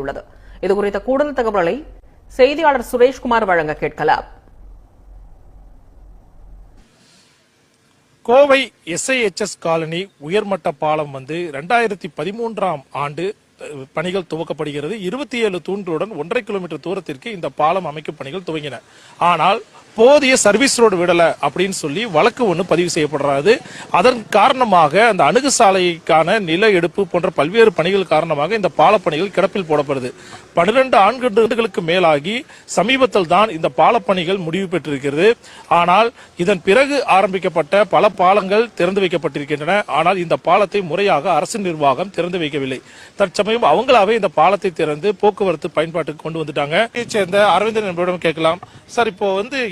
ஏற்பட்டுள்ளது. இதுகுறித்த கூடுதல் தகவல்களை செய்தியாளர் சுரேஷ்குமார் வழங்க கேட்கலாம். கோவை SIHS காலனி உயர்மட்ட பாலம் 2013ஆம் ஆண்டு பணிகள் துவக்கப்படுகிறது. 27 தூண்களுடன் 1.5 கிலோமீட்டர் தூரத்திற்கு இந்த பாலம் அமைக்கும் பணிகள் துவங்கின. ஆனால் போதிய சர்வீஸ் ரோடு விடல அப்படின்னு சொல்லி வழக்கு ஒன்று பதிவு செய்யப்படுறது. அதன் காரணமாக அந்த அணுகுசாலைக்கான நில எடுப்பு போன்ற பல்வேறு பணிகள் காரணமாக இந்த பாலப்பணிகள் கிடப்பில் போடப்படுது. 12 ஆண்டுகளுக்கு மேலாகி சமீபத்தில் தான் இந்த பாலப்பணிகள் முடிவு பெற்றிருக்கிறது. ஆனால் இதன் பிறகு ஆரம்பிக்கப்பட்ட பல பாலங்கள் திறந்து வைக்கப்பட்டிருக்கின்றன. ஆனால் இந்த பாலத்தை முறையாக அரசு நிர்வாகம் திறந்து வைக்கவில்லை. தற்சமயம் அவங்களாவே இந்த பாலத்தை திறந்து போக்குவரத்து பயன்பாட்டுக்கு கொண்டு வந்துட்டாங்க. சேர்ந்த அரவிந்தன் என்பவரிடம் கேட்கலாம். சார், இப்போ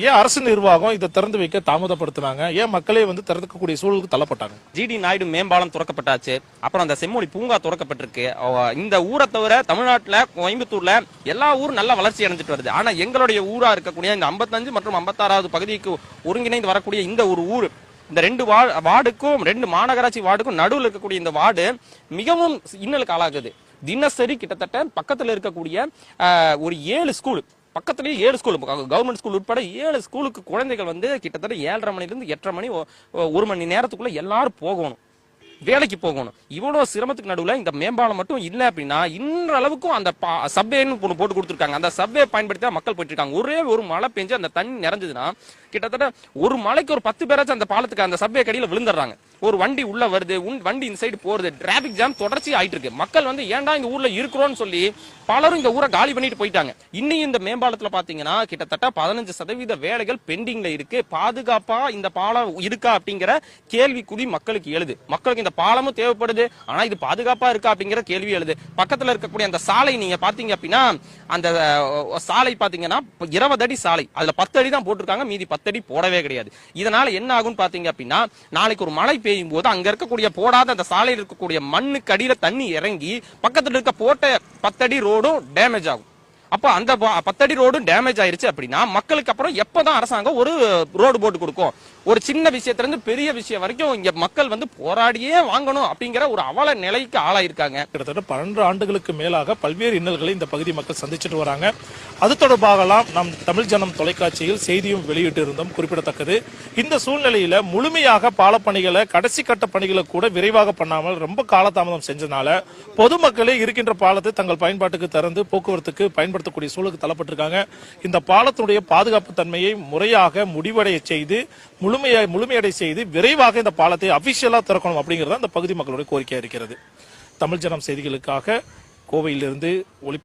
ஏன் அரசு நிர்வாகம் இதை திறந்து வைக்க தாமதப்படுத்தினாங்க? ஏன் மக்களே திறக்கக்கூடிய சூழலுக்கு தள்ளப்பட்டாங்க? ஜிடி நாயுடு மேம்பாலம் துறக்கப்பட்டாச்சு. அப்புறம் அந்த செம்மொழி பூங்கா துறக்கப்பட்டிருக்கு. இந்த ஊரை தவிர தமிழ்நாட்டுல கோயம்புத்தூர்ல எல்லா ஊரும் நல்ல வளர்ச்சி அடைஞ்சிட்டு வருது. ஆனா எங்களுடைய ஊரா இருக்கக்கூடிய இந்த 55 மற்றும் 56வது பகுதிக்கு ஒருங்கிணைந்து வரக்கூடிய இந்த ஒரு ஊர், இந்த 2 வார்டுக்கும் 2 மாநகராட்சி வார்டுக்கும் நடுவில் இருக்கக்கூடிய இந்த வார்டு மிகவும் இன்னலுக்கு ஆளாகுது. தினசரி கிட்டத்தட்ட பக்கத்துல இருக்கக்கூடிய ஒரு 7 ஸ்கூல், பக்கத்துலயே 7 ஸ்கூல், கவர்மெண்ட் ஸ்கூல் உட்பட 7 ஸ்கூலுக்கு குழந்தைகள் கிட்டத்தட்ட 7:30 மணிலிருந்து 8:30 மணி 1 மணி நேரத்துக்குள்ள எல்லாரும் போகணும், வேலைக்கு போகணும். இவ்வளவு சிரமத்துக்கு நடுவில் இந்த மேம்பாலம் மட்டும் இல்ல அப்படின்னா இன்றளவுக்கும் அந்த சப்வேன்னு போட்டு கொடுத்துருக்காங்க. அந்த சப்வே பயன்படுத்தி தான் மக்கள் போயிட்டு இருக்காங்க. ஒரே ஒரு மழை பெஞ்சு அந்த தண்ணி நிறைஞ்சதுன்னா கிட்டத்தட்ட ஒரு மலைக்கு ஒரு 10 பேராச்சும் அந்த பாலத்துக்கு அந்த சப்வே கடியில விழுந்துடுறாங்க. ஒரு வண்டி உள்ள வருது, வண்டி இந்த சைடு போறது, டிராபிக் ஜாம் தொடர்ச்சி ஆயிட்டு இருக்கு. மக்கள் ஏன்டா இங்க ஊர்ல இருக்கிறோம்னு சொல்லி பலரும் இந்த ஊரை காலி பண்ணிட்டு போயிட்டாங்க. இன்னும் இந்த மேம்பாலத்துல பாத்தீங்கன்னா கிட்டத்தட்ட 15% வேலைகள் பெண்டிங்ல இருக்கு. பாதுகாப்பா இந்த பாலம் இருக்கா அப்படிங்கிற கேள்விக்குறி மக்களுக்கு எழுது. மக்களுக்கு இந்த பாலமும் தேவைப்படுது, ஆனா இது பாதுகாப்பா இருக்கா அப்படிங்கிற கேள்வி எழுது. பக்கத்துல இருக்கக்கூடிய அந்த சாலை நீங்க பாத்தீங்க அப்படின்னா அந்த சாலை பாத்தீங்கன்னா 20 அடி சாலை, அதுல 10 அடி தான் போட்டிருக்காங்க, மீதி 10 அடி போடவே கிடையாது. இதனால என்ன ஆகும் பாத்தீங்க அப்படின்னா நாளைக்கு ஒரு மழை பெய்யும் போது அங்க இருக்கக்கூடிய போடாத அந்த சாலையில் இருக்கக்கூடிய மண்ணுக்கு அடியில தண்ணி இறங்கி பக்கத்துல இருக்க போட்ட 10 அடி ரோடும் டேமேஜ் ஆகும். அப்ப அந்த 10 அடி ரோடும் டேமேஜ் ஆயிருச்சு அப்படின்னா மக்களுக்கு அப்புறம் எப்பதான் அரசாங்கம் ஒரு ரோடு போட்டு கொடுக்கும்? ஒரு சின்ன விஷயத்துல இருந்து பெரிய விஷயம் வரைக்கும் இங்க மக்கள் போராடியே வாங்கணும் அப்படிங்கிற ஒரு அவல நிலைக்கு ஆளாயிருக்காங்க. கிட்டத்தட்ட 12 ஆண்டுகளுக்கு மேலாக பல்வேறு இன்னல்களை இந்த பகுதி மக்கள் சந்திச்சுட்டு வராங்க. அது தொடர்பாகலாம் நம் தமிழ் ஜனம் தொலைக்காட்சியில் செய்தியும் வெளியிட்டு இருந்தோம், குறிப்பிடத்தக்கது. இந்த சூழ்நிலையில முழுமையாக பாலப்பணிகளை கடைசி கட்ட பணிகளை கூட விரைவாக பண்ணாமல் ரொம்ப காலதாமதம் செஞ்சனால பொதுமக்களே இருக்கின்ற பாலத்தை தங்கள் பயன்பாட்டுக்கு திறந்து போக்குவரத்துக்கு பயன்படுத்தக்கூடிய சூழலுக்கு தள்ளப்பட்டிருக்காங்க. இந்த பாலத்துடைய பாதுகாப்பு தன்மையை முறையாக முடிவடைய செய்து முழுமையடை செய்து விரைவாக இந்த பாலத்தை அபிஷியலா திறக்கணும் அப்படிங்கிறது அந்த பகுதி மக்களுடைய கோரிக்கையா இருக்கிறது. தமிழ் ஜனம் செய்திகளுக்காக கோவையிலிருந்து ஒளி